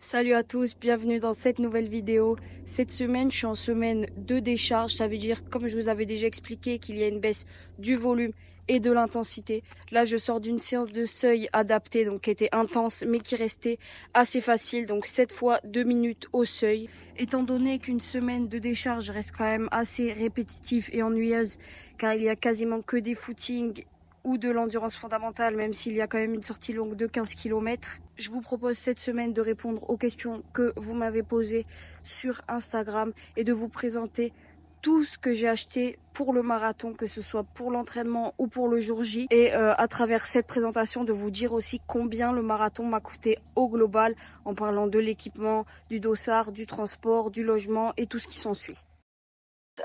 Salut à tous, bienvenue dans cette nouvelle vidéo. Cette semaine, je suis en semaine de décharge. Ça veut dire, comme je vous avais déjà expliqué, qu'il y a une baisse du volume et de l'intensité. Là, je sors d'une séance de seuil adaptée, donc qui était intense, mais qui restait assez facile. Donc 7 fois 2 minutes au seuil. Étant donné qu'une semaine de décharge reste quand même assez répétitive et ennuyeuse, car il y a quasiment que des footings ou de l'endurance fondamentale, même s'il y a quand même une sortie longue de 15 km. Je vous propose cette semaine de répondre aux questions que vous m'avez posées sur Instagram et de vous présenter tout ce que j'ai acheté pour le marathon, que ce soit pour l'entraînement ou pour le jour J. Et à travers cette présentation, de vous dire aussi combien le marathon m'a coûté au global, en parlant de l'équipement, du dossard, du transport, du logement et tout ce qui s'ensuit.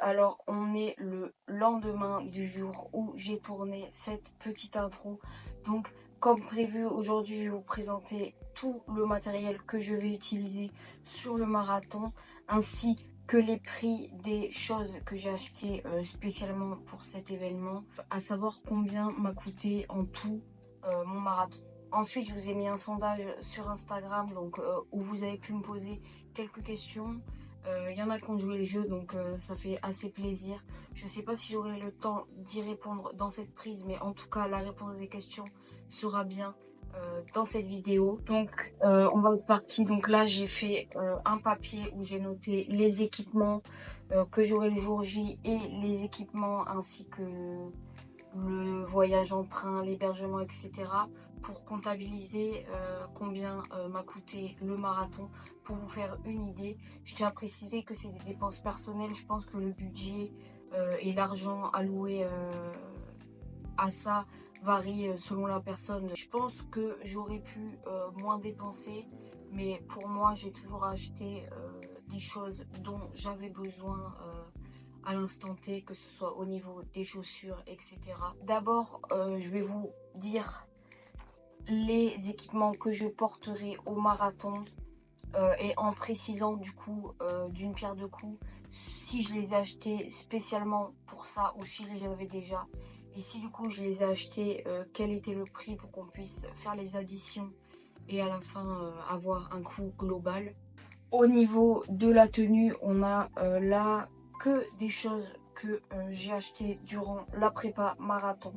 Alors, on est le lendemain du jour où j'ai tourné cette petite intro. Donc, comme prévu, aujourd'hui, je vais vous présenter tout le matériel que je vais utiliser sur le marathon, ainsi que les prix des choses que j'ai achetées spécialement pour cet événement, à savoir combien m'a coûté en tout mon marathon. Ensuite, je vous ai mis un sondage sur Instagram, donc où vous avez pu me poser quelques questions. Y en a qui ont joué le jeu, donc ça fait assez plaisir. Je ne sais pas si j'aurai le temps d'y répondre dans cette prise, mais en tout cas la réponse des questions sera bien dans cette vidéo. Donc on va être parti. Donc là j'ai fait un papier où j'ai noté les équipements que j'aurai le jour J et les équipements ainsi que le voyage en train, l'hébergement, etc. pour comptabiliser combien m'a coûté le marathon, pour vous faire une idée. Je tiens à préciser que c'est des dépenses personnelles. Je pense que le budget et l'argent alloué à ça varie selon la personne. Je pense que j'aurais pu moins dépenser, mais pour moi, j'ai toujours acheté des choses dont j'avais besoin à l'instant T, que ce soit au niveau des chaussures, etc. D'abord, je vais vous dire les équipements que je porterai au marathon et en précisant du coup d'une pierre deux coups si je les ai achetés spécialement pour ça ou si je les avais déjà, et si du coup je les ai achetés, quel était le prix pour qu'on puisse faire les additions et à la fin avoir un coût global. Au niveau de la tenue, on a là que des choses que j'ai achetées durant la prépa marathon.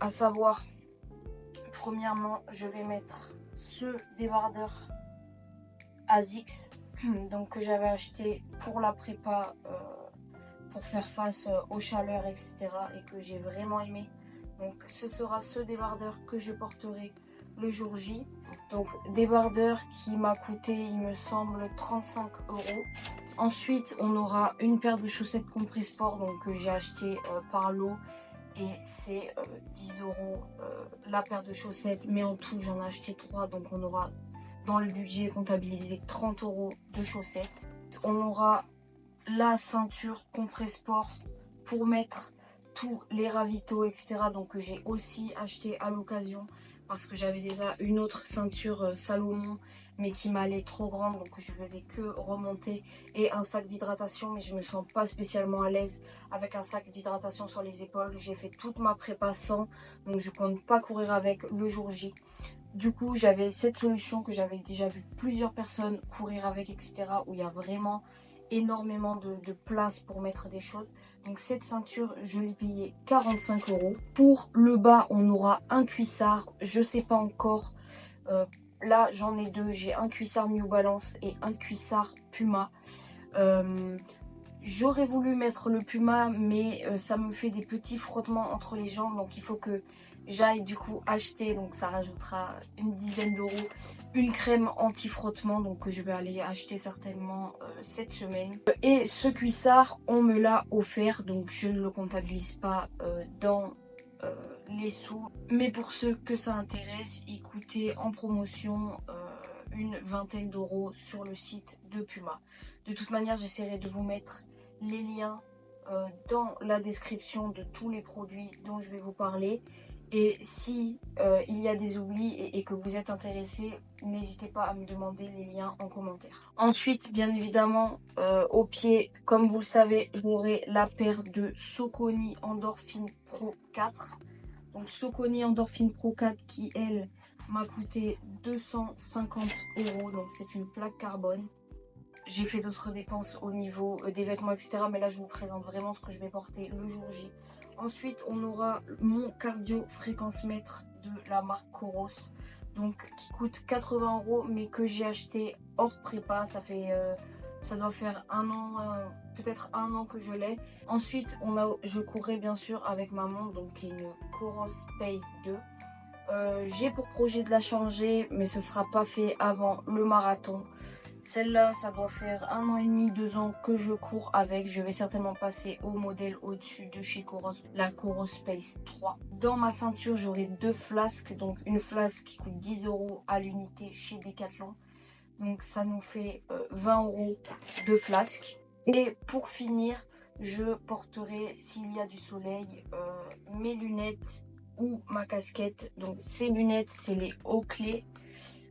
À savoir, premièrement, je vais mettre ce débardeur ASICS donc, que j'avais acheté pour la prépa pour faire face aux chaleurs, etc. et que j'ai vraiment aimé. Donc ce sera ce débardeur que je porterai le jour J. Donc débardeur qui m'a coûté, il me semble, 35 €. Ensuite, on aura une paire de chaussettes Compressport donc que j'ai acheté par lot et c'est 10 € la paire de chaussettes, mais en tout j'en ai acheté 3, donc on aura dans le budget comptabilisé 30 € de chaussettes. On aura la ceinture Compressport pour mettre tous les ravitaux, etc. donc que j'ai aussi acheté à l'occasion parce que j'avais déjà une autre ceinture Salomon mais qui m'allait trop grande, donc je faisais que remonter, et un sac d'hydratation, mais je me sens pas spécialement à l'aise avec un sac d'hydratation sur les épaules. J'ai fait toute ma prépa sans, donc je compte pas courir avec le jour J. Du coup j'avais cette solution que j'avais déjà vu plusieurs personnes courir avec, etc. où il y a vraiment énormément de place pour mettre des choses. Donc cette ceinture, je l'ai payée 45 €. Pour le bas, on aura un cuissard, je sais pas encore. Là j'en ai deux, j'ai un cuissard New Balance et un cuissard Puma. J'aurais voulu mettre le Puma, mais ça me fait des petits frottements entre les jambes, donc il faut que j'aille du coup acheter, donc ça rajoutera une dizaine d'euros, une crème anti-frottement, donc que je vais aller acheter certainement cette semaine. Et ce cuissard, on me l'a offert, donc je ne le comptabilise pas dans les sous, mais pour ceux que ça intéresse, il coûtait en promotion une vingtaine d'euros sur le site de Puma. De toute manière, j'essaierai de vous mettre les liens dans la description de tous les produits dont je vais vous parler. Et si il y a des oublis et que vous êtes intéressé, n'hésitez pas à me demander les liens en commentaire. Ensuite, bien évidemment, au pied, comme vous le savez, j'aurai la paire de Saucony Endorphin Pro 4. Donc Saucony Endorphin Pro 4 qui, elle, m'a coûté 250 €, donc c'est une plaque carbone. J'ai fait d'autres dépenses au niveau des vêtements, etc. Mais là, je vous présente vraiment ce que je vais porter le jour J. Ensuite, on aura mon cardio fréquence mètre de la marque Coros. Donc, qui coûte 80 €, mais que j'ai acheté hors prépa. Ça doit faire un an, peut-être un an que je l'ai. Ensuite, je courais bien sûr avec ma montre, donc qui est une Coros Pace 2. J'ai pour projet de la changer, mais ce sera pas fait avant le marathon. Celle-là, ça doit faire 1 an et demi, 2 ans que je cours avec. Je vais certainement passer au modèle au-dessus de chez Coros, la Coros Space 3. Dans ma ceinture, j'aurai 2 flasques. Donc une flasque qui coûte 10 € à l'unité chez Decathlon. Donc ça nous fait 20 € de flasque. Et pour finir, je porterai, s'il y a du soleil, mes lunettes ou ma casquette. Donc ces lunettes, c'est les Oakley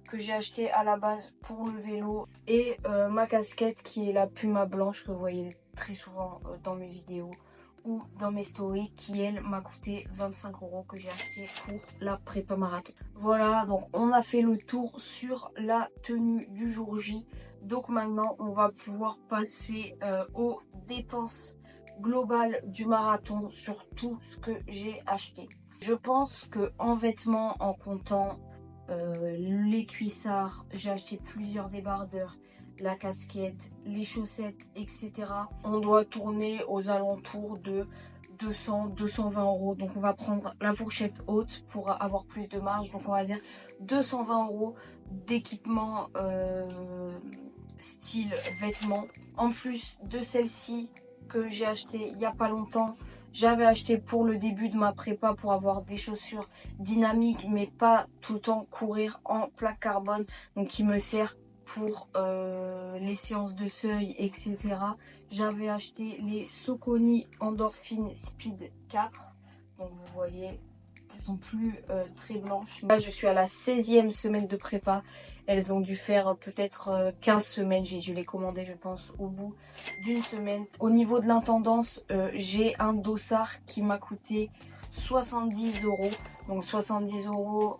que j'ai acheté à la base pour le vélo, et ma casquette qui est la Puma blanche que vous voyez très souvent dans mes vidéos ou dans mes stories, qui elle m'a coûté 25 € que j'ai acheté pour la prépa marathon. Voilà, donc on a fait le tour sur la tenue du jour J. Donc maintenant on va pouvoir passer aux dépenses globales du marathon sur tout ce que j'ai acheté. Je pense que en vêtements, en comptant les cuissards, j'ai acheté plusieurs débardeurs, la casquette, les chaussettes, etc. On doit tourner aux alentours de 200-220 €. Donc on va prendre la fourchette haute pour avoir plus de marge. Donc on va dire 220 € d'équipement style vêtements. En plus de celle-ci que j'ai acheté il n'y a pas longtemps, j'avais acheté pour le début de ma prépa pour avoir des chaussures dynamiques, mais pas tout le temps courir en plaque carbone. Donc qui me sert pour les séances de seuil, etc. J'avais acheté les Saucony Endorphin Speed 4. Donc vous voyez, elles sont plus très blanches. Là je suis à la 16e semaine de prépa. Elles ont dû faire peut-être 15 semaines. J'ai dû les commander, je pense, au bout d'une semaine. Au niveau de l'intendance, j'ai un dossard qui m'a coûté 70 €. Donc 70 €,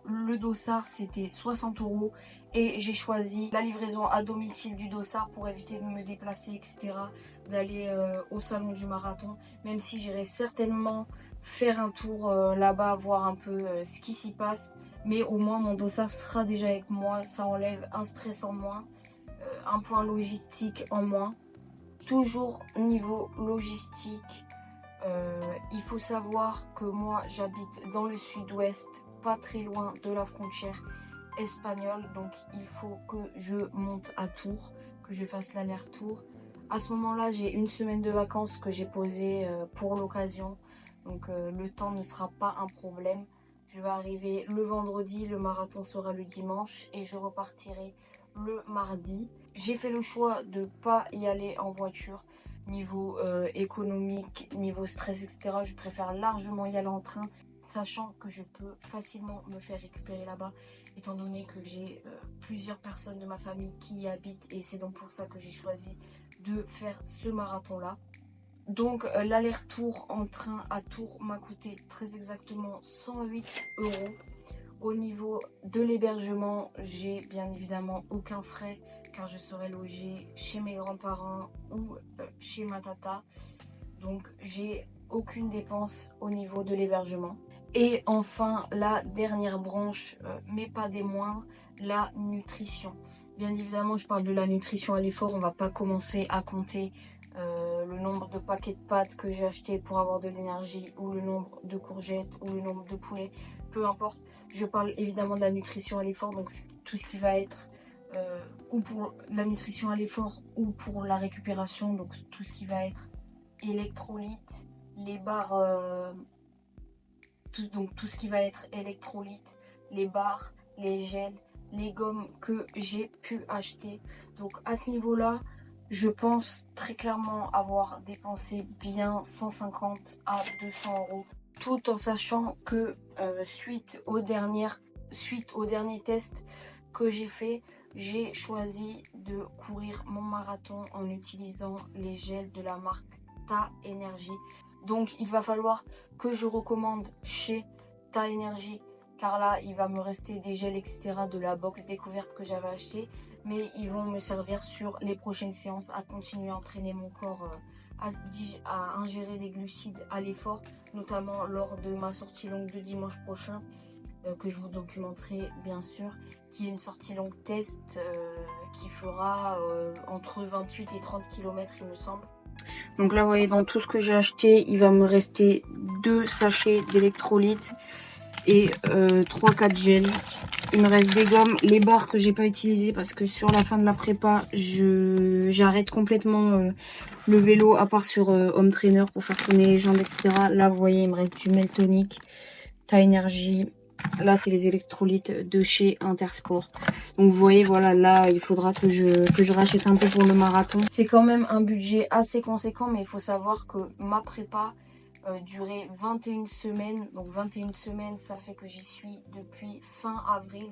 le dossard c'était 60 € et j'ai choisi la livraison à domicile du dossard pour éviter de me déplacer, etc. D'aller au salon du marathon, même si j'irai certainement faire un tour là-bas, voir un peu ce qui s'y passe. Mais au moins mon dossard sera déjà avec moi, ça enlève un stress en moins, un point logistique en moins. Toujours niveau logistique, il faut savoir que moi j'habite dans le sud-ouest, pas très loin de la frontière espagnole. Donc il faut que je monte à Tours, que je fasse l'aller-retour. À ce moment-là, j'ai une semaine de vacances que j'ai posée pour l'occasion. Donc le temps ne sera pas un problème. Je vais arriver le vendredi, le marathon sera le dimanche et je repartirai le mardi. J'ai fait le choix de ne pas y aller en voiture. Niveau économique, niveau stress, etc. Je préfère largement y aller en train, sachant que je peux facilement me faire récupérer là-bas, étant donné que j'ai plusieurs personnes de ma famille qui y habitent, et c'est donc pour ça que j'ai choisi de faire ce marathon-là. Donc l'aller-retour en train à Tours m'a coûté très exactement 108 €. Au niveau de l'hébergement, j'ai bien évidemment aucun frais car je serai logée chez mes grands-parents ou chez ma tata. Donc j'ai aucune dépense au niveau de l'hébergement. Et enfin, la dernière branche, mais pas des moindres, la nutrition. Bien évidemment, je parle de la nutrition à l'effort. On ne va pas commencer à compter le nombre de paquets de pâtes que j'ai acheté pour avoir de l'énergie, ou le nombre de courgettes, ou le nombre de poulets, peu importe. Je parle évidemment de la nutrition à l'effort, donc tout ce qui va être ou pour la nutrition à l'effort ou pour la récupération, donc tout ce qui va être électrolytes, les barres, donc tout ce qui va être électrolytes, les barres, les gels, les gommes que j'ai pu acheter. Donc à ce niveau-là, je pense très clairement avoir dépensé bien 150 à 200 €, tout en sachant que suite au dernier test que j'ai fait, j'ai choisi de courir mon marathon en utilisant les gels de la marque Ta Energy. Donc il va falloir que je recommande chez Ta Energy car là il va me rester des gels etc. de la box découverte que j'avais acheté, mais ils vont me servir sur les prochaines séances à continuer à entraîner mon corps à ingérer des glucides à l'effort, notamment lors de ma sortie longue de dimanche prochain, que je vous documenterai bien sûr, qui est une sortie longue test qui fera entre 28 et 30 km il me semble. Donc là vous voyez, dans tout ce que j'ai acheté, il va me rester 2 sachets d'électrolytes et 3-4 gels. Il me reste des gommes, les barres que j'ai pas utilisées parce que sur la fin de la prépa j'arrête complètement le vélo, à part sur home trainer pour faire tourner les jambes etc. Là vous voyez, il me reste du Meltonic, Ta Énergie. Là c'est les électrolytes de chez Intersport. Donc vous voyez, voilà, là il faudra que je rachète un peu pour le marathon. C'est quand même un budget assez conséquent, mais il faut savoir que ma prépa durait 21 semaines. Donc 21 semaines, ça fait que j'y suis depuis fin avril,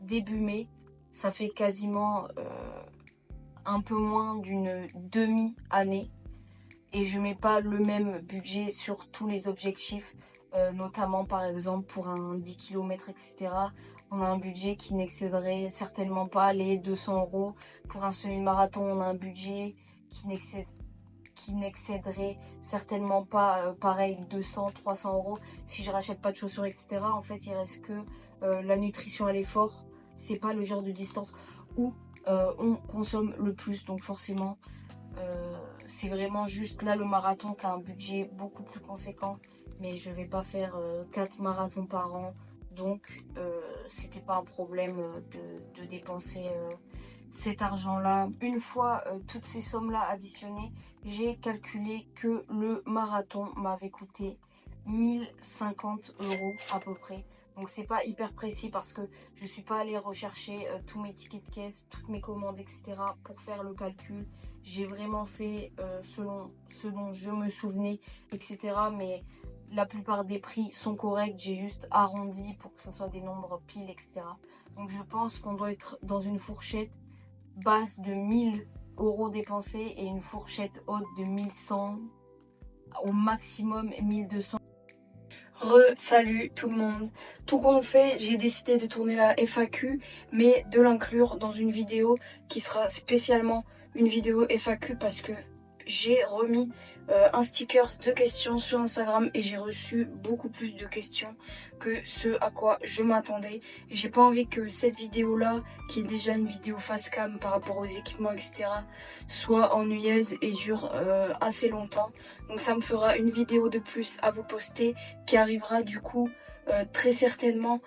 début mai. Ça fait quasiment un peu moins d'une demi-année. Et je mets pas le même budget sur tous les objectifs. Notamment par exemple pour un 10 km etc. On a un budget qui n'excéderait certainement pas les 200 €. Pour un semi-marathon on a un budget qui n'excéderait certainement pas pareil 200-300 €. Si je rachète pas de chaussures etc. en fait il reste que la nutrition à l'effort. C'est pas le genre de distance où on consomme le plus, donc forcément c'est vraiment juste là le marathon qui a un budget beaucoup plus conséquent, mais je vais pas faire 4 marathons par an, donc c'était pas un problème de dépenser cet argent là. Une fois toutes ces sommes là additionnées, j'ai calculé que le marathon m'avait coûté 1050 € à peu près. Donc c'est pas hyper précis parce que je suis pas allée rechercher tous mes tickets de caisse, toutes mes commandes etc. pour faire le calcul. J'ai vraiment fait selon ce dont je me souvenais etc. Mais la plupart des prix sont corrects, j'ai juste arrondi pour que ce soit des nombres piles etc. Donc je pense qu'on doit être dans une fourchette basse de 1000 € dépensés et une fourchette haute de 1100, au maximum 1200. Salut tout le monde. Tout compte fait, j'ai décidé de tourner la FAQ, mais de l'inclure dans une vidéo qui sera spécialement une vidéo FAQ parce que j'ai remis un sticker de questions sur Instagram et j'ai reçu beaucoup plus de questions que ce à quoi je m'attendais. Et j'ai pas envie que cette vidéo là, qui est déjà une vidéo face cam par rapport aux équipements etc., soit ennuyeuse et dure assez longtemps. Donc ça me fera une vidéo de plus à vous poster qui arrivera du coup très certainement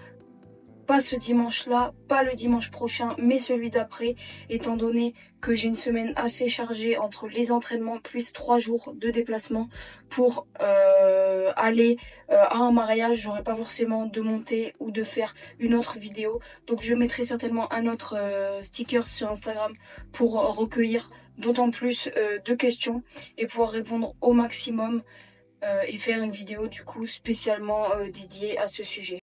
pas ce dimanche-là, pas le dimanche prochain, mais celui d'après, étant donné que j'ai une semaine assez chargée entre les entraînements plus 3 jours de déplacement pour aller à un mariage. J'aurai pas forcément de monter ou de faire une autre vidéo, donc je mettrai certainement un autre sticker sur Instagram pour recueillir d'autant plus de questions et pouvoir répondre au maximum et faire une vidéo du coup spécialement dédiée à ce sujet.